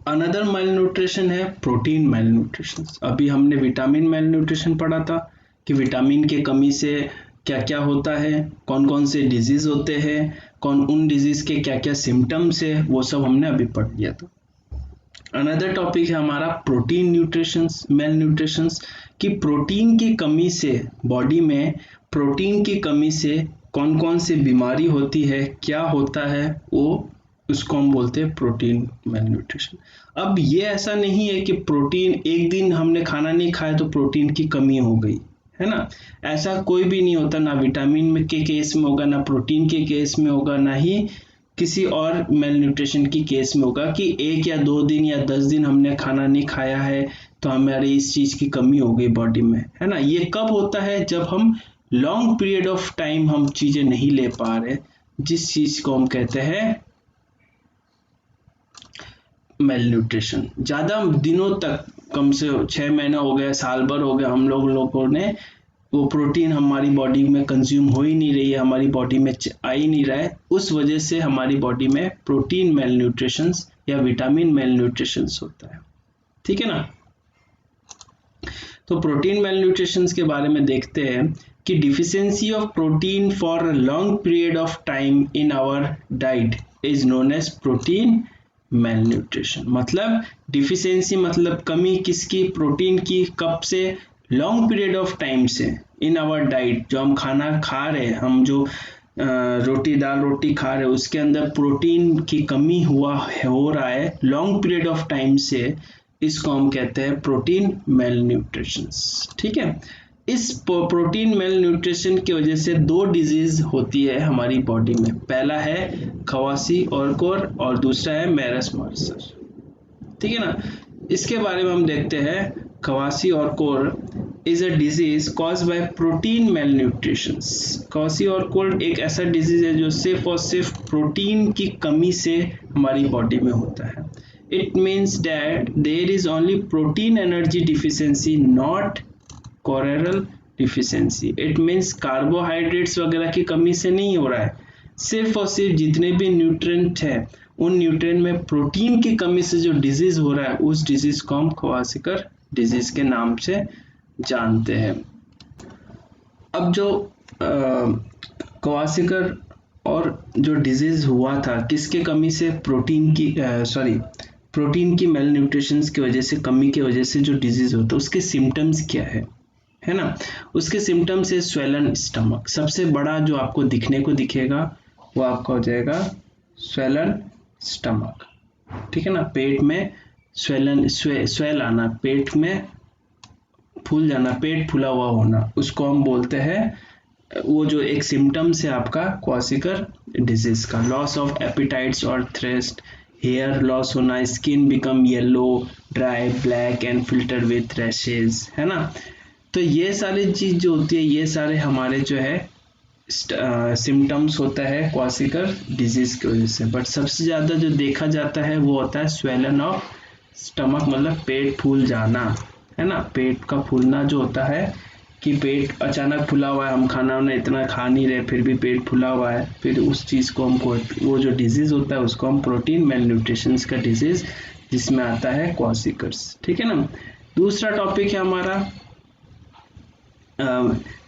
Another mail nutrition है protein mail nutrition. अभी हमने विटामिन मेल न्यूट्रिशन पढ़ा था कि विटामिन के कमी से क्या क्या होता है, कौन कौन से डिजीज होते हैं, कौन उन डिजीज के क्या क्या सिम्टम्स है, वो सब हमने अभी पढ़ लिया था। अनदर टॉपिक है हमारा प्रोटीन न्यूट्रिशंस, मेल न्यूट्रिशंस, कि प्रोटीन की कमी से बॉडी में प्रोटीन की कमी से कौन कौन सी बीमारी होती है, क्या होता है, वो उसको हम बोलते हैं प्रोटीन मेल न्यूट्रिशन। अब ये ऐसा नहीं है कि प्रोटीन एक दिन हमने खाना नहीं खाया तो प्रोटीन की कमी हो गई, है ना। ऐसा कोई भी नहीं होता, ना विटामिन में के केस में होगा, ना प्रोटीन के केस में होगा, ना ही किसी और मेल न्यूट्रिशन की केस में होगा कि 1 या 2 दिन या 10 दिन हमने खाना नहीं खाया है तो हमारी इस चीज की कमी हो गई बॉडी में, है ना। ये कब होता है, जब हम लॉन्ग पीरियड ऑफ टाइम हम चीजें नहीं ले पा रहे, जिस चीज को हम कहते हैं मेल न्यूट्रिशन। ज्यादा दिनों तक, कम से 6 महीना हो गया, साल भर हो गया, हम लोगों ने वो प्रोटीन हमारी बॉडी में कंज्यूम हो ही नहीं रही है, हमारी बॉडी में आ ही नहीं रहा है, उस वजह से हमारी बॉडी में प्रोटीन मेल न्यूट्रिशन या विटामिन मेल न्यूट्रिशन होता है, ठीक है ना। तो प्रोटीन मेल न्यूट्रिशन के बारे में देखते हैं कि deficiency of protein for a long period of time in our diet is known as protein malnutrition. मतलब डिफिशियंसी मतलब कमी किसकी, प्रोटीन की, कब से, लॉन्ग पीरियड ऑफ टाइम से, इन आवर डाइट, जो हम खाना खा रहे हैं, हम जो रोटी दाल रोटी खा रहे हैं उसके अंदर प्रोटीन की कमी हो रहा है लॉन्ग पीरियड ऑफ टाइम से, इसको हम कहते हैं प्रोटीन मेल न्यूट्रिशन, ठीक है। इस प्रोटीन मेल न्यूट्रिशन की वजह से 2 डिजीज होती है हमारी बॉडी में। पहला है खवासी और कोर और दूसरा है मेरस मर्सर, ठीक है ना। इसके बारे में हम देखते हैं। Kwashiorkor is a disease cause by protein malnutrition. Kwashiorkor एक ऐसा डिजीज है जो सिर्फ और सिर्फ प्रोटीन की कमी से हमारी बॉडी में होता है। It means that there is only protein energy deficiency, not corneal deficiency. It means carbohydrates वगैरह की कमी से नहीं हो रहा है, सिर्फ और सिर्फ जितने भी न्यूट्रिएंट है उन न्यूट्रिएंट में प्रोटीन की कमी से जो डिजीज हो रहा है, उस डिजीज को हम खवासिकर डिजीज के नाम से जानते हैं। अब जो खवासिकर और जो डिजीज हुआ था किसके कमी से, प्रोटीन की प्रोटीन की मेल न्यूट्रिशन की वजह से, कमी की वजह से जो डिजीज होता है उसके सिम्टम्स क्या है ना। उसके सिम्टम्स है स्वेलन स्टमक, सबसे बड़ा जो आपको दिखने को दिखेगा वो आपका हो जाएगा स्वेलन स्टमक, ठीक है ना। पेट में स्वेल आना, पेट में फूल जाना, पेट फूला हुआ होना, उसको हम बोलते हैं, वो जो एक सिम्टम्स है आपका क्वासिकर डिजीज का। लॉस ऑफ एपिटाइट्स और थ्रस्ट, हेयर लॉस होना, skin become yellow, dry, black and filter with rashes, है ना। तो ये सारी चीज जो होती है, ये सारे हमारे जो है सिम्टम्स होता है क्वासिकर डिजीज की वजह से। बट सबसे ज्यादा जो देखा जाता है वो होता है स्वेलन ऑफ स्टमक, मतलब पेट फूल जाना, है ना। पेट का फूलना जो होता है कि पेट अचानक फूला हुआ है, हम खाना वाना इतना खा नहीं रहे फिर भी पेट फूला हुआ है, फिर उस चीज को हम, वो जो डिजीज होता है उसको हम प्रोटीन मेल न्यूट्रिशन का डिजीज, जिसमें आता है क्वासिकर्स, ठीक है ना। दूसरा टॉपिक है हमारा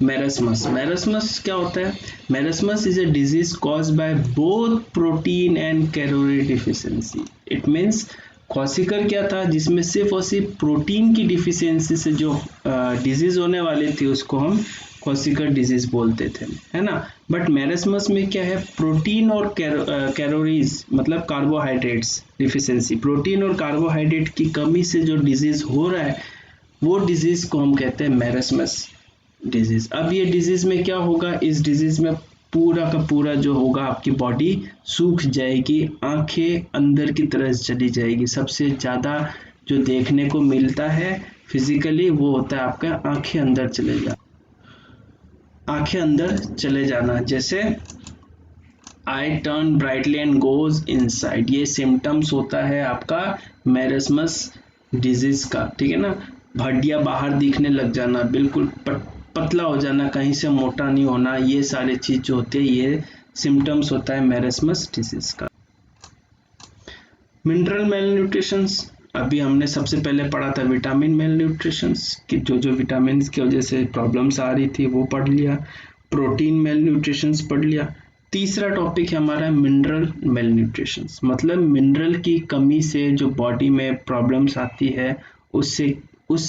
मेरस्मस। मेरस्मस क्या होता है, marasmus is a disease cause by both protein and calorie deficiency. It means kwashiorkor क्या था, जिसमें सिर्फ और सिर्फ प्रोटीन की डिफिशियंसी से जो डिजीज होने वाली थी उसको हम क्वासिकर डिजीज बोलते थे, है ना। बट मेरस्मस में क्या है, प्रोटीन और कैलोरीज मतलब कार्बोहाइड्रेट्स डिफिशियंसी, प्रोटीन और कार्बोहाइड्रेट की कमी से जो डिजीज हो रहा है वो डिजीज को हम कहते हैं मेरस्मस डिजीज। अब ये डिजीज में क्या होगा, इस डिजीज में पूरा का पूरा जो होगा आपकी बॉडी सूख जाएगी, आंखें अंदर की तरफ चली जाएगी। सबसे ज्यादा जो देखने को मिलता है फिजिकली वो होता है आपका आंखें अंदर चले जाना, जैसे I turn brightly and goes inside, ये सिम्टम्स होता है आपका मेरस्मस डिजीज का, ठीक है ना। हड्डियां बाहर दिखने लग जाना, बिल्कुल पतला हो जाना, कहीं से मोटा नहीं होना, ये सारी चीज जो होती है ये सिम्टम्स होता है मेरस्मस डिजीज का। मिनरल मेलन्यूट्रिशंस, अभी हमने सबसे पहले पढ़ा था विटामिन मेलन्यूट्रिशंस कि जो विटामिन की वजह से प्रॉब्लम्स आ रही थी वो पढ़ लिया। प्रोटीन मेलन्यूट्रिशंस पढ़ लिया। तीसरा टॉपिक है हमारा मिनरल मेलन्यूट्रिशंस, मतलब मिनरल की कमी से जो बॉडी में प्रॉब्लम्स आती है उससे उस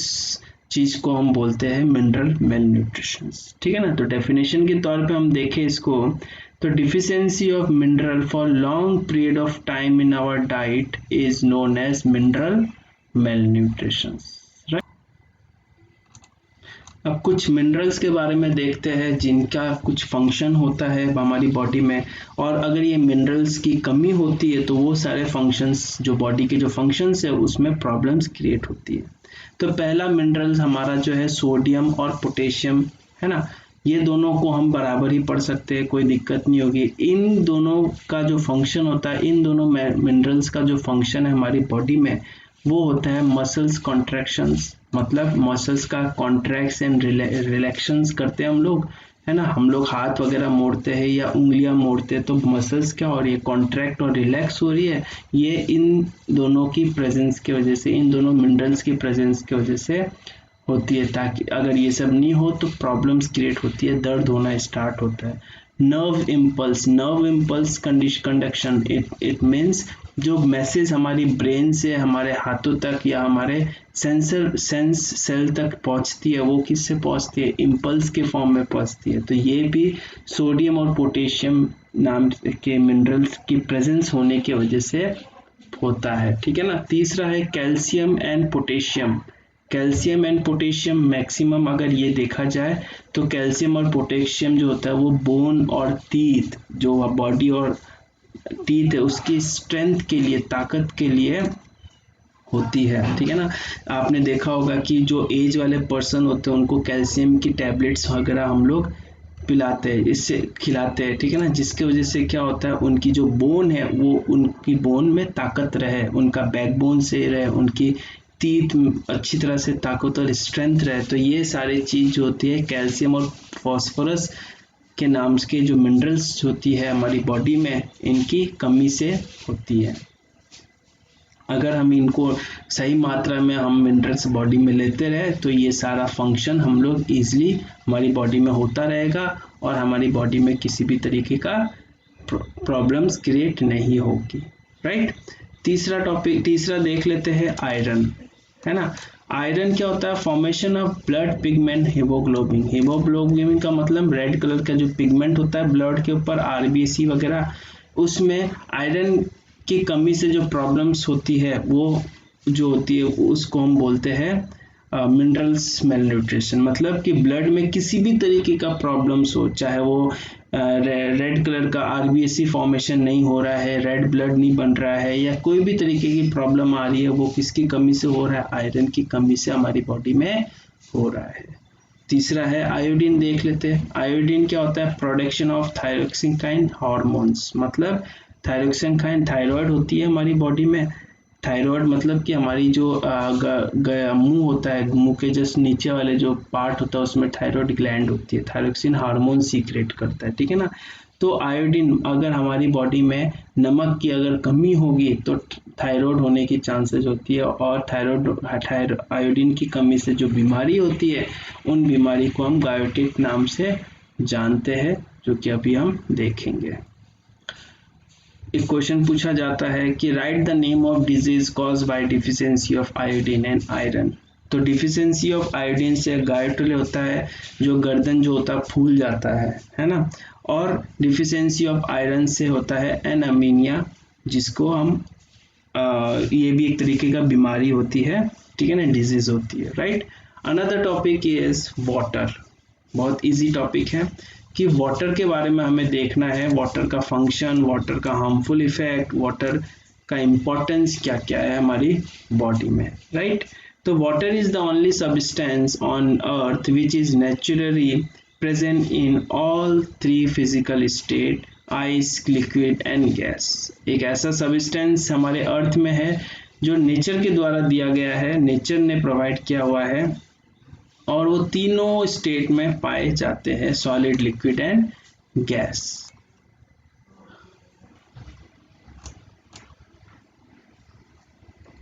चीज को हम बोलते हैं मिनरल मेलन्यूट्रिशंस। ठीक है ना। तो डेफिनेशन के तौर पे हम देखें इसको, तो deficiency of mineral for long period of time in our diet is known as mineral malnutritions. अब कुछ मिनरल्स के बारे में देखते हैं जिनका कुछ फंक्शन होता है हमारी बॉडी में, और अगर ये मिनरल्स की कमी होती है तो वो सारे फंक्शंस, जो बॉडी के जो फंक्शंस है उसमें प्रॉब्लम्स क्रिएट होती है। तो पहला मिनरल्स हमारा जो है सोडियम और पोटेशियम है ना, ये दोनों को हम बराबर ही पढ़ सकते हैं, कोई दिक्कत नहीं होगी। इन दोनों का जो फंक्शन होता है, इन दोनों मिनरल्स का जो फंक्शन है हमारी बॉडी में वो होता है मसल्स कॉन्ट्रैक्शंस, मतलब मसल्स का कॉन्ट्रैक्ट्स एंड रिलैक्शंस करते हैं हम लोग, है ना। हम लोग हाथ वगैरह मोड़ते हैं या उंगलियां मोड़ते हैं तो मसल्स क्या हो रही है, कॉन्ट्रैक्ट और रिलैक्स हो रही है। ये इन दोनों की प्रेजेंस की वजह से, इन दोनों मिनरल्स की प्रेजेंस की वजह से होती है। ताकि अगर ये सब नहीं हो तो प्रॉब्लम्स क्रिएट होती है, दर्द होना स्टार्ट होता है। Nerve impulse conduction, it means जो मैसेज हमारी ब्रेन से हमारे हाथों तक या हमारे सेंस सेल तक पहुंचती है, वो किससे पहुंचती है, इम्पल्स के फॉर्म में पहुंचती है। तो ये भी सोडियम और पोटेशियम नाम के मिनरल्स की प्रेजेंस होने की वजह से होता है। ठीक है ना। तीसरा है calcium and potassium. Calcium and potassium maximum अगर ये देखा जाए तो कैल्शियम और पोटेशियम जो होता है वो बोन और टीथ, जो बॉडी और टीथ है उसकी स्ट्रेंथ के लिए, ताकत के लिए होती है। ठीक है ना। आपने देखा होगा कि जो एज वाले पर्सन होते हैं उनको कैल्शियम की टैबलेट्स वगैरह हम लोग पिलाते हैं, इससे खिलाते हैं। ठीक है ना। जिसकी वजह से क्या होता है, उनकी जो बोन है वो, उनकी बोन में ताकत रहे, उनका बैकबोन से रहे, उनकी टीथ अच्छी तरह से ताकत और स्ट्रेंथ रहे। तो ये सारी चीज जो होती है कैल्शियम और फॉस्फोरस के नाम के जो मिनरल्स होती है हमारी बॉडी में, इनकी कमी से होती है। अगर हम इनको सही मात्रा में हम मिनरल्स बॉडी में लेते रहे तो ये सारा फंक्शन हम लोग इजीली हमारी बॉडी में होता रहेगा और हमारी बॉडी में किसी भी तरीके का प्रॉब्लम्स क्रिएट नहीं होगी। राइट। तीसरा देख लेते हैं आयरन, है ना। आयरन क्या होता है, formation of blood pigment haemoglobin. Haemoglobin का मतलब रेड कलर का जो पिगमेंट होता है ब्लड के ऊपर, आरबीसी वगैरह, उसमें आयरन की कमी से जो प्रॉब्लम्स होती है वो जो होती है उसको हम बोलते हैं मिनरल्स मेलन्यूट्रिशन। मतलब कि ब्लड में किसी भी तरीके का प्रॉब्लम्स हो, चाहे वो रेड कलर का आरबीसी फॉर्मेशन नहीं हो रहा है, रेड ब्लड नहीं बन रहा है, या कोई भी तरीके की प्रॉब्लम आ रही है, वो किसकी कमी से हो रहा है, आयरन की कमी से हमारी बॉडी में हो रहा है। तीसरा है आयोडीन, देख लेते हैं। आयोडीन क्या होता है, प्रोडक्शन ऑफ थायरोक्सिन हार्मोन्स, मतलब थायरोक्सिन थायराइड होती है हमारी बॉडी में। थायराइड मतलब कि हमारी जो मुंह होता है, मुंह के जस्ट नीचे वाले जो पार्ट होता है उसमें थायराइड ग्लैंड होती है, थायरोक्सिन हार्मोन सीक्रेट करता है। ठीक है ना। तो आयोडीन, अगर हमारी बॉडी में नमक की अगर कमी होगी तो थायराइड होने की चांसेस होती है, और आयोडीन की कमी से जो बीमारी होती है उन बीमारी को हम गायोटिक नाम से जानते हैं, जो कि अभी हम देखेंगे। एक क्वेश्चन पूछा जाता है कि right the name of disease cause bye deficiency of iodine and iron. तो डिफिशियंसी ऑफ आयोडीन से गायटोले होता है, जो गर्दन जो होता है फूल जाता है ना। और डिफिशियंसी ऑफ आयरन से होता है एनीमिया, जिसको हम ये भी एक तरीके का बीमारी होती है। ठीक है ना, डिजीज होती है। Right. Another topic is water. बहुत इजी टॉपिक है कि वाटर के बारे में हमें देखना है, वाटर का फंक्शन, वाटर का हार्मफुल इफेक्ट, वाटर का इम्पोर्टेंस क्या क्या है हमारी बॉडी में। राइट। तो water is the only substance on earth which is naturally present in all three physical state, ice, liquid and gas. एक ऐसा सब्सटेंस हमारे अर्थ में है जो नेचर के द्वारा दिया गया है, नेचर ने प्रोवाइड किया हुआ है, और वो तीनों स्टेट में पाए जाते हैं, solid, liquid and gas.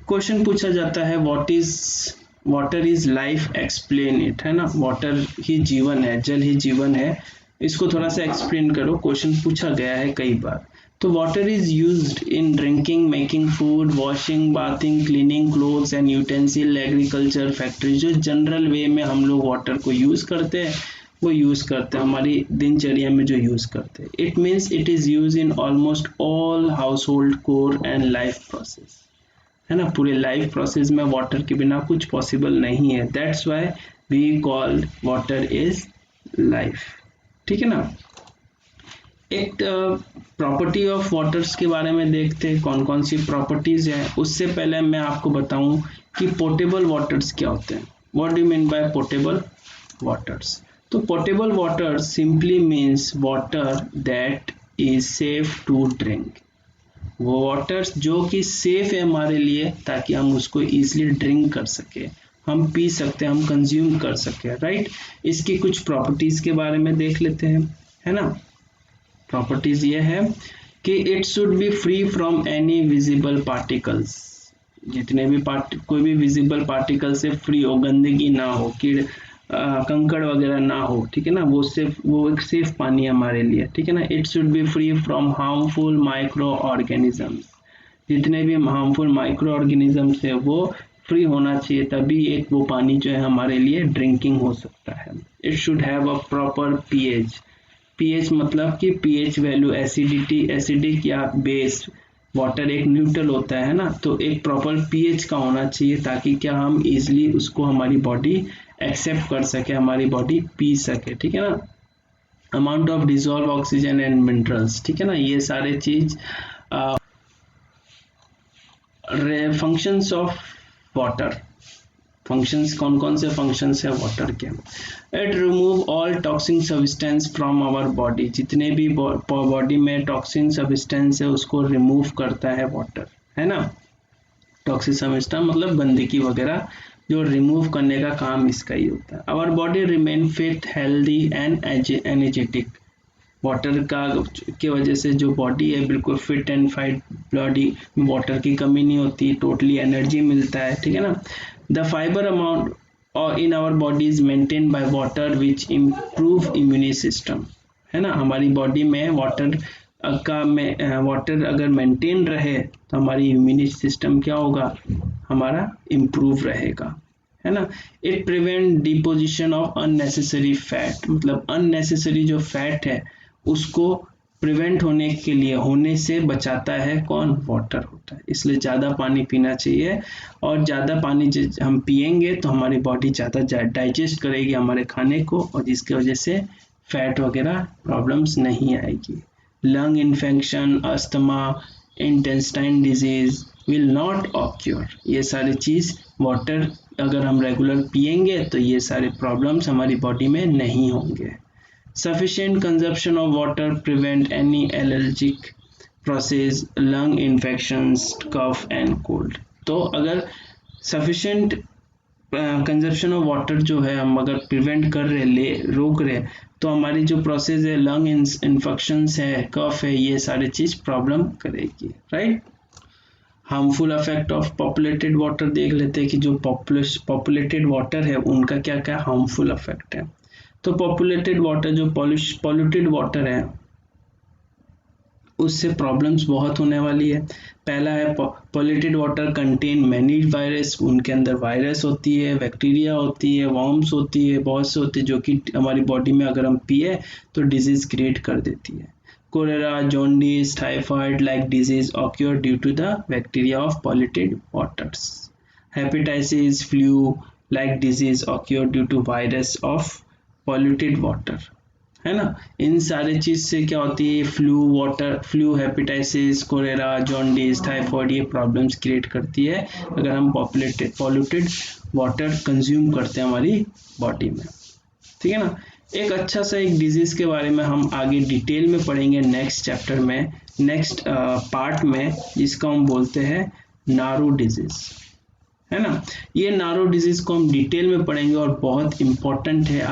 Question पूछा जाता है water is life, explain it, है ना। वाटर ही जीवन है, जल ही जीवन है, इसको थोड़ा सा एक्सप्लेन करो, क्वेश्चन पूछा गया है कई बार। तो water is used in drinking, making food, washing, bathing, cleaning clothes and utensil, agriculture, factory. जो जनरल वे में हम लोग वाटर को यूज करते हैं वो यूज करते हैं हमारी दिनचर्या में जो यूज करते हैं। It means it is use in almost all house hold, core and life process, है ना। पूरे लाइफ प्रोसेस में वाटर के बिना कुछ पॉसिबल नहीं है। That's why we call water is life, ठीक है ना। एक प्रॉपर्टी ऑफ वाटर्स के बारे में देखते हैं कौन कौन सी प्रॉपर्टीज हैं। उससे पहले मैं आपको बताऊं कि पोर्टेबल वाटर्स क्या होते हैं। What do you mean by portable waters? तो portable water simply means water that is safe to drink. वो वाटर्स जो कि सेफ है हमारे लिए, ताकि हम उसको इजीली ड्रिंक कर सके, हम पी सकते हैं, हम कंज्यूम कर सके, राइट। इसकी कुछ प्रॉपर्टीज के बारे में देख लेते हैं, है ना। प्रॉपर्टीज ये है कि it should be free from any visible particles. जितने भी कोई भी विजिबल पार्टिकल से फ्री हो, गंदगी ना हो, कंकड़ वगैरह ना हो, ठीक है ना। वो एक सेफ पानी है हमारे लिए, ठीक है ना। It should be free from harmful micro organisms. जितने भी हार्मफुल माइक्रो ऑर्गेनिजम्स है वो फ्री होना चाहिए, तभी एक वो पानी जो है हमारे लिए ड्रिंकिंग हो सकता है। It should have a proper pH. PH मतलब कि पीएच वैल्यू, एसिडिटी, एसिडिक या बेस। वाटर एक न्यूट्रल होता है ना, तो एक प्रॉपर पीएच का होना चाहिए, ताकि क्या हम इजिली उसको हमारी बॉडी एक्सेप्ट कर सके, हमारी बॉडी पी सके, ठीक है ना। Amount of dissolve oxygen and minerals, ठीक है ना। ये सारे चीज फंक्शंस ऑफ वाटर। फंक्शंस कौन कौन से फंक्शंस है वाटर के? It remove all toxic substance from our body. जितने भी बॉडी में टॉक्सिक सब्सटेंस है उसको रिमूव करता है वाटर, है ना। टॉक्सिक सब्सटेंस मतलब गंदगी वगैरह, जो रिमूव करने का काम इसका ही होता है। Our body remain fit, healthy and energetic. Water के वजह से जो बॉडी है बिल्कुल फिट एंड फाइट, बॉडी में वाटर की कमी नहीं होती, टोटली एनर्जी मिलता है, ठीक है ना। The fibre amount in our body is maintain by water which improve immune system, है ना। हमारी बॉडी में वाटर वाटर अगर मेंटेन रहे तो हमारी इम्यूनी सिस्टम क्या होगा, हमारा इम्प्रूव रहेगा, है ना। It prevent deposition of unnecessary fat. मतलब अननेसेसरी जो फैट है उसको प्रिवेंट होने से बचाता है कौन, वाटर होता है। इसलिए ज़्यादा पानी पीना चाहिए, और ज़्यादा पानी हम पिएंगे तो हमारी बॉडी ज़्यादा डाइजेस्ट करेगी हमारे खाने को, और जिसकी वजह से फैट वगैरह प्रॉब्लम्स नहीं आएगी। Lung infection, asthma, intestine disease will not occur. ये सारी चीज़ वाटर अगर हम रेगुलर पिएंगे तो ये सारे प्रॉब्लम्स हमारी बॉडी में नहीं होंगे। Sufficient consumption of water prevent any allergic process, lung infections, cough and cold। तो अगर sufficient कंजप्शन ऑफ वाटर जो है हम अगर प्रिवेंट कर रहे, रोक रहे, तो हमारी जो प्रोसेस है, लंग इन्फेक्शंस है, कफ है, ये सारी चीज प्रॉब्लम करेगी, right. Harmful effect of populated water देख लेते हैं कि जो पॉपुलेटेड वाटर है उनका क्या क्या हार्मफुल इफेक्ट है। तो पॉपुलेटेड वाटर, जो पॉल्यूटेड वाटर है, उससे प्रॉब्लम्स बहुत होने वाली है। पहला है polluted water contain many virus. उनके अंदर वायरस होती है, बैक्टीरिया होती है, वर्म्स होती है, बहुत से होती है, जो कि हमारी बॉडी में अगर हम पिए तो डिजीज क्रिएट कर देती है। Cholera, jaundice, typhoid like disease occur due to the bacteria of polluted waters. Hepatitis, flu like disease occur due to virus of polluted water, है ना। इन सारे चीज से क्या होती है, flu, hepatitis, cholera, jaundice, typhoid, ये प्रॉब्लम्स क्रिएट करती है अगर हम पॉल्यूटेड वाटर कंज्यूम करते हैं हमारी बॉडी में, ठीक है ना। एक अच्छा सा एक डिजीज के बारे में हम आगे डिटेल में पढ़ेंगे नेक्स्ट चैप्टर में, नेक्स्ट पार्ट में, जिसको हम बोलते हैं नारो डिजीज, है ना। ये नारो डिजीज को हम डिटेल में पढ़ेंगे और बहुत इंपॉर्टेंट है।